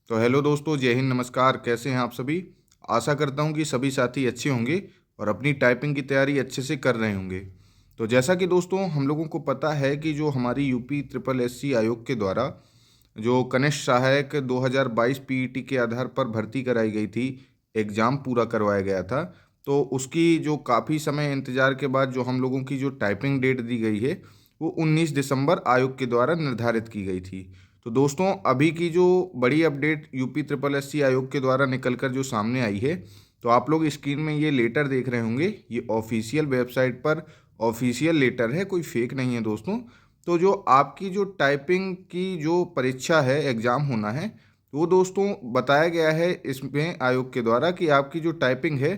तो हेलो दोस्तों, जय हिंद, नमस्कार। कैसे हैं आप सभी? आशा करता हूं कि सभी साथी अच्छे होंगे और अपनी टाइपिंग की तैयारी अच्छे से कर रहे होंगे। तो जैसा कि दोस्तों हम लोगों को पता है कि जो हमारी यूपी ट्रिपल एससी आयोग के द्वारा जो कनिष्ठ सहायक 2022 पीईटी के आधार पर भर्ती कराई गई थी, एग्ज़ाम पूरा करवाया गया था। तो उसकी जो काफ़ी समय इंतज़ार के बाद जो हम लोगों की जो टाइपिंग डेट दी गई है, वो 19 दिसंबर आयोग के द्वारा निर्धारित की गई थी। तो दोस्तों अभी की जो बड़ी अपडेट यूपी ट्रिपल एससी आयोग के द्वारा निकलकर जो सामने आई है, तो आप लोग स्क्रीन में ये लेटर देख रहे होंगे। ये ऑफिशियल वेबसाइट पर ऑफिशियल लेटर है, कोई फेक नहीं है दोस्तों। तो जो आपकी जो टाइपिंग की जो परीक्षा है, एग्ज़ाम होना है, वो दोस्तों बताया गया है इसमें आयोग के द्वारा कि आपकी जो टाइपिंग है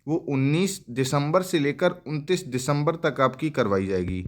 वो 19 दिसंबर से लेकर 29 दिसंबर तक आपकी करवाई जाएगी।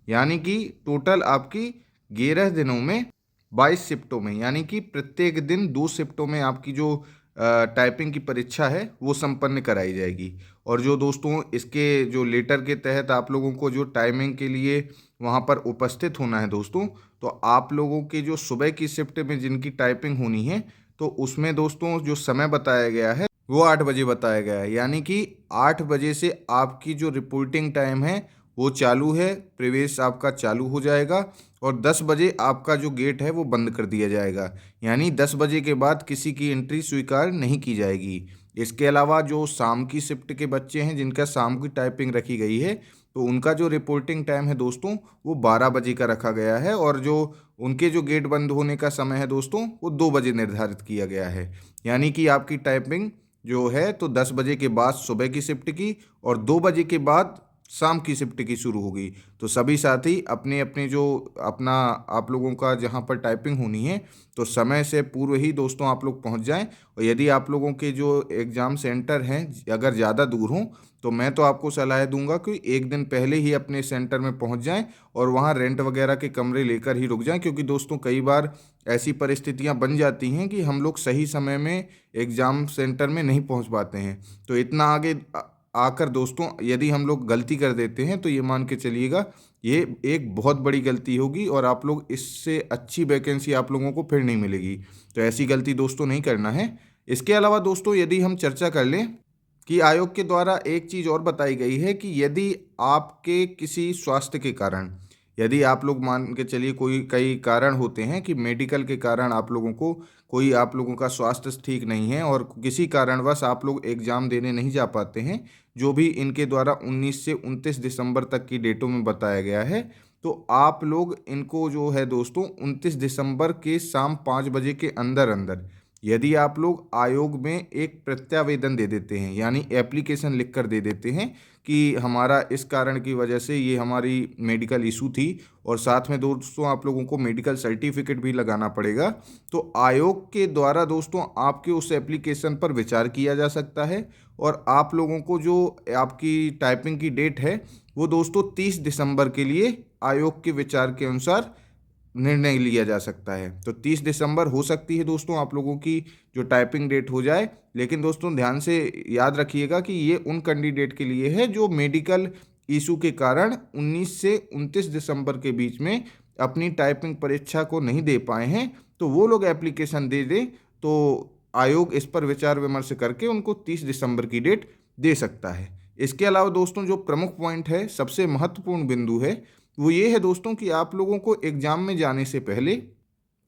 यानी कि टोटल आपकी 11 दिनों में 22 शिफ्टों में, यानी कि प्रत्येक दिन 2 शिफ्टों में आपकी जो टाइपिंग की परीक्षा है वो संपन्न कराई जाएगी। और जो दोस्तों इसके जो लेटर के तहत आप लोगों को जो टाइमिंग के लिए वहाँ पर उपस्थित होना है दोस्तों, तो आप लोगों के जो सुबह की शिफ्ट में जिनकी टाइपिंग होनी है, तो उसमें दोस्तों जो समय बताया गया है वो 8 बजे बताया गया है। यानी कि 8 बजे से आपकी जो रिपोर्टिंग टाइम है वो चालू है, प्रवेश आपका चालू हो जाएगा और 10 बजे आपका जो गेट है वो बंद कर दिया जाएगा। यानी 10 बजे के बाद किसी की एंट्री स्वीकार नहीं की जाएगी। इसके अलावा जो शाम की शिफ्ट के बच्चे हैं जिनका शाम की टाइपिंग रखी गई है, तो उनका जो रिपोर्टिंग टाइम है दोस्तों वो 12 बजे का रखा गया है और जो उनके जो गेट बंद होने का समय है दोस्तों वो 2 बजे निर्धारित किया गया है। यानी कि आपकी टाइपिंग जो है तो 10 बजे के बाद सुबह की शिफ्ट की और 2 बजे के बाद शाम की शिफ्ट की शुरू होगी। तो सभी साथी अपने अपने जो अपना आप लोगों का जहां पर टाइपिंग होनी है, तो समय से पूर्व ही दोस्तों आप लोग पहुंच जाएं। और यदि आप लोगों के जो एग्ज़ाम सेंटर हैं अगर ज़्यादा दूर हों, तो मैं तो आपको सलाह दूंगा कि एक दिन पहले ही अपने सेंटर में पहुंच जाएं और वहां रेंट वगैरह के कमरे लेकर ही रुक जाएं। क्योंकि दोस्तों कई बार ऐसी परिस्थितियां बन जाती हैं कि हम लोग सही समय में एग्ज़ाम सेंटर में नहीं पहुंच पाते हैं। तो इतना आगे आकर दोस्तों यदि हम लोग गलती कर देते हैं, तो ये मान के चलिएगा ये एक बहुत बड़ी गलती होगी और आप लोग इससे अच्छी वैकेंसी आप लोगों को फिर नहीं मिलेगी। तो ऐसी गलती दोस्तों नहीं करना है। इसके अलावा दोस्तों यदि हम चर्चा कर लें कि आयोग के द्वारा एक चीज़ और बताई गई है कि यदि आपके किसी स्वास्थ्य के कारण, यदि आप लोग मान के चलिए कोई कई कारण होते हैं कि मेडिकल के कारण आप लोगों को कोई आप लोगों का स्वास्थ्य ठीक नहीं है और किसी कारणवश आप लोग एग्ज़ाम देने नहीं जा पाते हैं, जो भी इनके द्वारा 19 से 29 दिसंबर तक की डेटों में बताया गया है, तो आप लोग इनको जो है दोस्तों 29 दिसंबर के शाम 5 बजे के अंदर अंदर यदि आप लोग आयोग में एक प्रत्यावेदन दे देते हैं, यानी एप्लीकेशन लिख कर दे देते हैं कि हमारा इस कारण की वजह से ये हमारी मेडिकल इशू थी और साथ में दोस्तों आप लोगों को मेडिकल सर्टिफिकेट भी लगाना पड़ेगा, तो आयोग के द्वारा दोस्तों आपके उस एप्लीकेशन पर विचार किया जा सकता है और आप लोगों को जो आपकी टाइपिंग की डेट है वो दोस्तों 30 दिसंबर के लिए आयोग के विचार के अनुसार निर्णय लिया जा सकता है। तो 30 दिसंबर हो सकती है दोस्तों आप लोगों की जो टाइपिंग डेट हो जाए। लेकिन दोस्तों ध्यान से याद रखिएगा कि ये उन कैंडिडेट के लिए है जो मेडिकल इशू के कारण 19 से 29 दिसंबर के बीच में अपनी टाइपिंग परीक्षा को नहीं दे पाए हैं। तो वो लोग एप्लीकेशन दे दें तो आयोग इस पर विचार विमर्श करके उनको 30 दिसंबर की डेट दे सकता है। इसके अलावा दोस्तों जो प्रमुख पॉइंट है, सबसे महत्वपूर्ण बिंदु है, वो ये है दोस्तों कि आप लोगों को एग्ज़ाम में जाने से पहले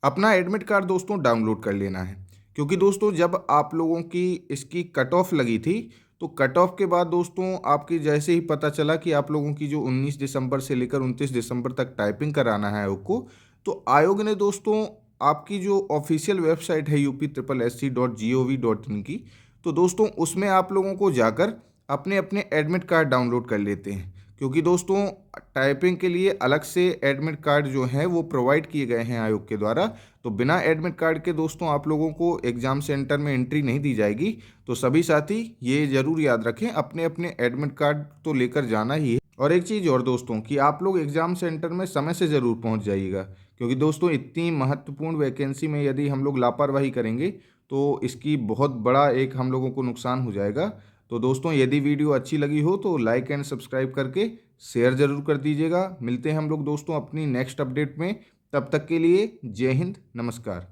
अपना एडमिट कार्ड दोस्तों डाउनलोड कर लेना है। क्योंकि दोस्तों जब आप लोगों की इसकी कट ऑफ लगी थी, तो कट ऑफ के बाद दोस्तों आपकी जैसे ही पता चला कि आप लोगों की जो 19 दिसंबर से लेकर 29 दिसंबर तक टाइपिंग कराना है आयोग को, तो आयोग ने दोस्तों आपकी जो ऑफिशियल वेबसाइट है UP SSC.gov.in की, तो दोस्तों उसमें आप लोगों को जाकर अपने अपने एडमिट कार्ड डाउनलोड कर लेते हैं। क्योंकि दोस्तों टाइपिंग के लिए अलग से एडमिट कार्ड जो है वो प्रोवाइड किए गए हैं आयोग के द्वारा। तो बिना एडमिट कार्ड के दोस्तों आप लोगों को एग्ज़ाम सेंटर में एंट्री नहीं दी जाएगी। तो सभी साथी ये ज़रूर याद रखें, अपने अपने एडमिट कार्ड तो लेकर जाना ही है। और एक चीज़ और दोस्तों कि आप लोग एग्ज़ाम सेंटर में समय से ज़रूर पहुंच जाइएगा। क्योंकि दोस्तों इतनी महत्वपूर्ण वैकेंसी में यदि हम लोग लापरवाही करेंगे तो इसकी बहुत बड़ा एक हम लोगों को नुकसान हो जाएगा। तो दोस्तों यदि वीडियो अच्छी लगी हो तो लाइक एंड सब्सक्राइब करके शेयर ज़रूर कर दीजिएगा। मिलते हैं हम लोग दोस्तों अपनी नेक्स्ट अपडेट में। तब तक के लिए जय हिंद, नमस्कार।